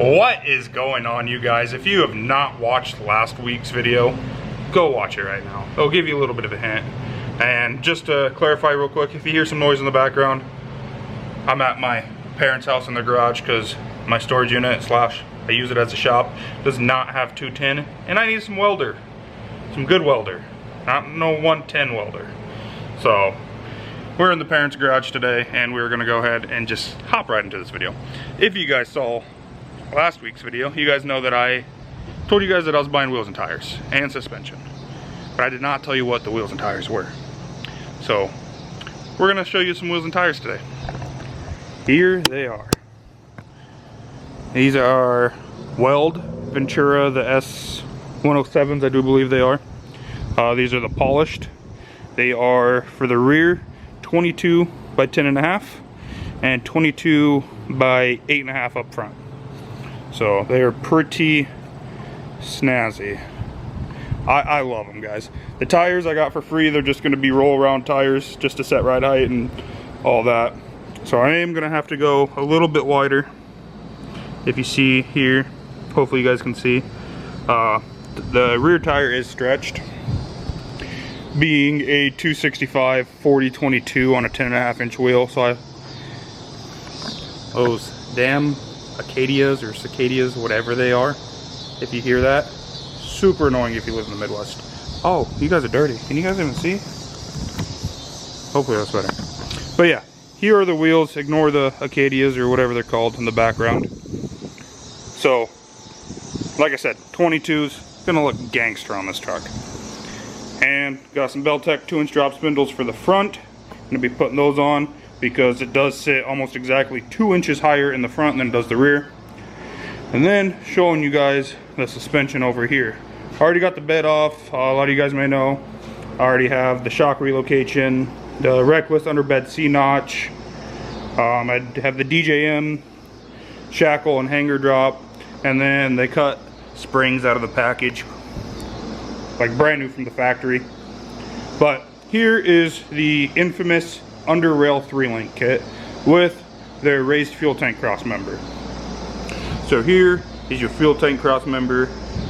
What is going on, you guys? If you have not watched last week's video, go watch it right now. It'll give you a little bit of a hint. And just to clarify real quick, if you hear some noise in the background, I'm at my parents' house in the garage because my storage unit / I use it as a shop does not have 210, and I need some welder, some good welder, not no 110 welder. So we're in the parents' garage today, and we're gonna go ahead and just hop right into this video. If you guys saw last week's video, you guys know that I told you guys that I was buying wheels and tires and suspension, but I did not tell you what the wheels and tires were. So we're gonna show you some wheels and tires today. Here they are. These are Weld Ventura, the S107s, I do believe they are. These are the polished. They are for the rear 22 by 10.5 and 22 by 8.5 up front. So they are pretty snazzy. I love them, guys. The tires I got for free, they're just going to be roll around tires just to set ride height and all that. So I am going to have to go a little bit wider. If you see here, hopefully you guys can see, the rear tire is stretched, being a 265 40/22 on a 10.5 inch wheel. So those damn Acadias or Cicadias, whatever they are, if you hear that, super annoying if you live in the Midwest. Oh, you guys are dirty. Can you guys even see? Hopefully that's better. But yeah, here are the wheels. Ignore the Acadias or whatever they're called in the background. So, like I said, 22's gonna look gangster on this truck. And got some Beltec 2-inch drop spindles for the front. I'm gonna be putting those on because it does sit almost exactly 2 inches higher in the front than it does the rear. And then showing you guys the suspension over here. I already got the bed off. A lot of you guys may know. I already have the shock relocation, the Reckless underbed C-notch. I have the DJM shackle and hanger drop. And then they cut springs out of the package, like brand new from the factory. But here is the infamous under rail 3-link kit with their raised fuel tank cross member. So here is your fuel tank cross member.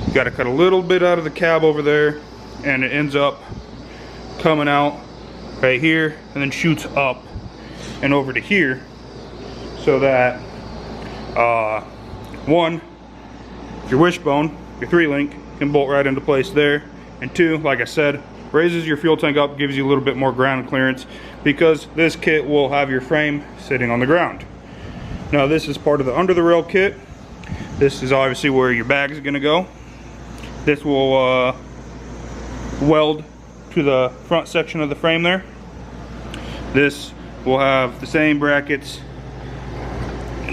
You got to cut a little bit out of the cab over there, and it ends up coming out right here and then shoots up and over to here, so that one, your wishbone, your 3-link, can bolt right into place there, and two, like I said, raises your fuel tank up, gives you a little bit more ground clearance, because this kit will have your frame sitting on the ground. Now this is part of the under the rail kit. This is obviously where your bag is going to go. This will weld to the front section of the frame there. This will have the same brackets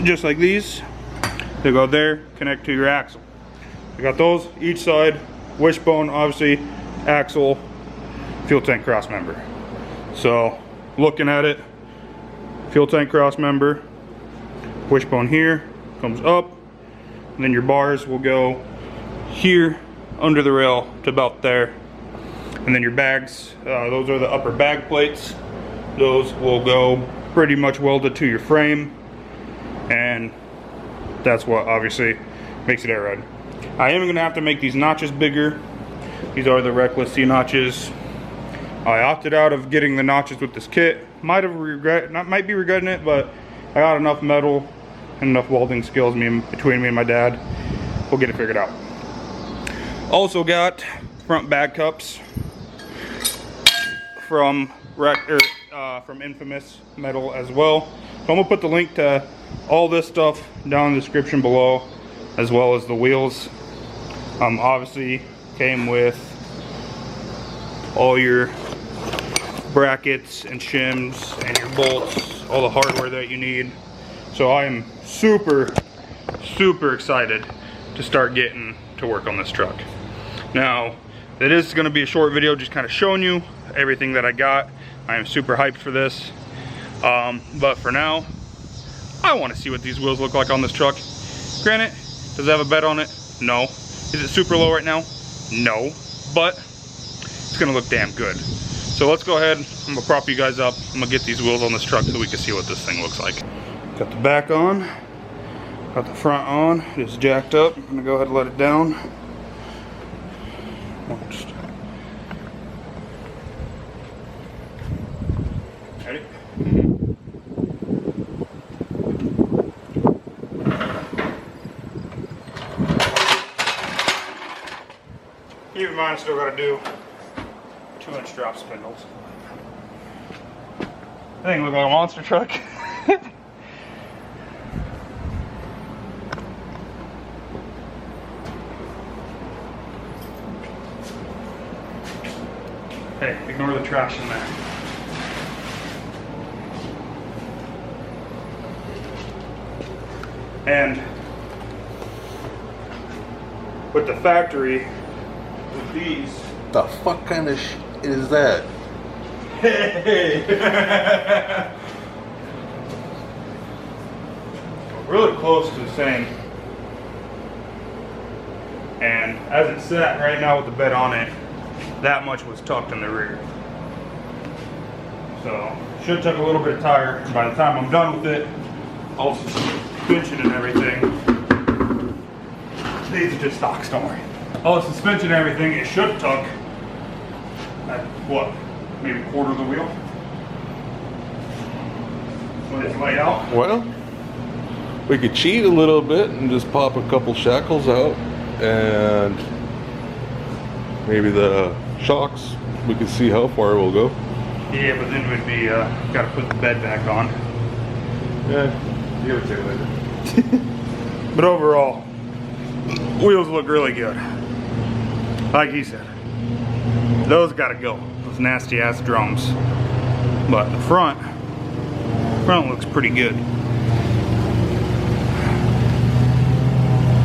just like these. They go there, connect to your axle. I got those each side, wishbone, obviously, axle, fuel tank cross member. So looking at it, fuel tank cross member, wishbone here, comes up, and then your bars will go here under the rail to about there. And then your bags, those are the upper bag plates. Those will go pretty much welded to your frame, and that's what obviously makes it air ride. I am gonna have to make these notches bigger. These are the Reckless C notches. I opted out of getting the notches with this kit. Might be regretting it, but I got enough metal and enough welding skills between me and my dad. We'll get it figured out. Also got front bag cups from Infamous Metal as well. So I'm gonna put the link to all this stuff down in the description below, as well as the wheels. Obviously came with all your brackets and shims and your bolts, all the hardware that you need. So I am super excited to start getting to work on this truck. Now, it is going to be a short video, just kind of showing you everything that I got. I am super hyped for this. But for now, I want to see what these wheels look like on this truck. Granted, does it have a bed on it? No. Is it super low right now? No. But it's going to look damn good. So let's go ahead. I'm going to prop you guys up. I'm going to get these wheels on this truck so we can see what this thing looks like. Got the back on. Got the front on, it's jacked up. I'm gonna go ahead and let it down. Ready? Keep in mind, I still gotta do 2-inch drop spindles. That thing look like a monster truck. Hey, ignore the trash in there. And with the factory, with these. The fuck kind of is that? Hey! Really close to the same. And as it's set right now with the bed on it, that much was tucked in the rear. So, should take a little bit of tire. And by the time I'm done with it, all the suspension and everything, these are just stocks, don't worry. All the suspension and everything, it should tuck at what? Maybe a quarter of the wheel? When it's laid out? Well, we could cheat a little bit and just pop a couple shackles out, and maybe the shocks, we could see how far we'll go. Yeah, but then we'd be, gotta put the bed back on. Yeah, give it to you later. But overall, wheels look really good. Like he said, those gotta go, those nasty ass drums. But the front looks pretty good.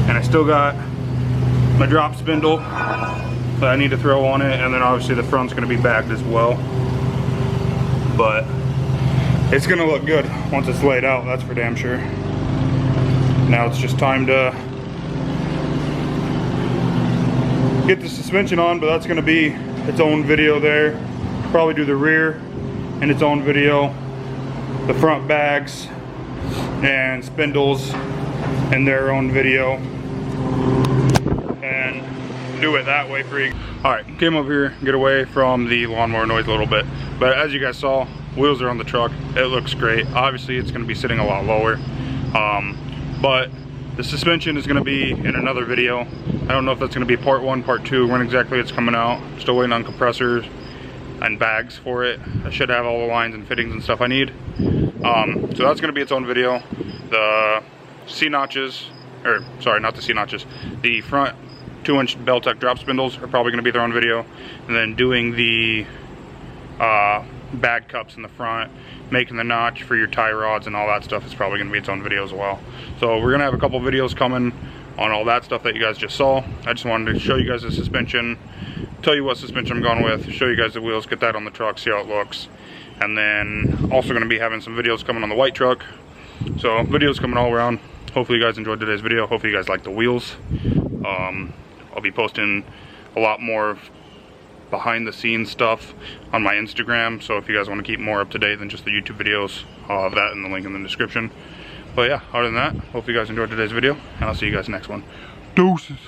And I still got my drop spindle that I need to throw on it, and then obviously the front's gonna be bagged as well. But it's gonna look good once it's laid out, that's for damn sure. Now it's just time to get the suspension on, but that's gonna be its own video there. Probably do the rear in its own video, the front bags and spindles in their own video, and do it that way for you. All right, came over here, get away from the lawnmower noise a little bit, but as you guys saw, wheels are on the truck. It looks great. Obviously it's gonna be sitting a lot lower, but the suspension is gonna be in another video. I don't know if that's gonna be part 1, part 2, when exactly it's coming out. Still waiting on compressors and bags for it. I should have all the lines and fittings and stuff I need. So that's gonna be its own video. The C-notches, or sorry, not the C-notches, the front 2-inch Beltec drop spindles are probably gonna be their own video. And then doing the bag cups in the front, making the notch for your tie rods and all that stuff is probably gonna be its own video as well. So we're gonna have a couple videos coming on all that stuff that you guys just saw. I just wanted to show you guys the suspension, tell you what suspension I'm going with, show you guys the wheels, get that on the truck, see how it looks. And then also gonna be having some videos coming on the white truck. So videos coming all around. Hopefully you guys enjoyed today's video. Hopefully you guys like the wheels. I'll be posting a lot more behind the scenes stuff on my Instagram, so if you guys want to keep more up to date than just the YouTube videos, I'll have that in the link in the description. But yeah, other than that, hope you guys enjoyed today's video, and I'll see you guys next one. Deuces.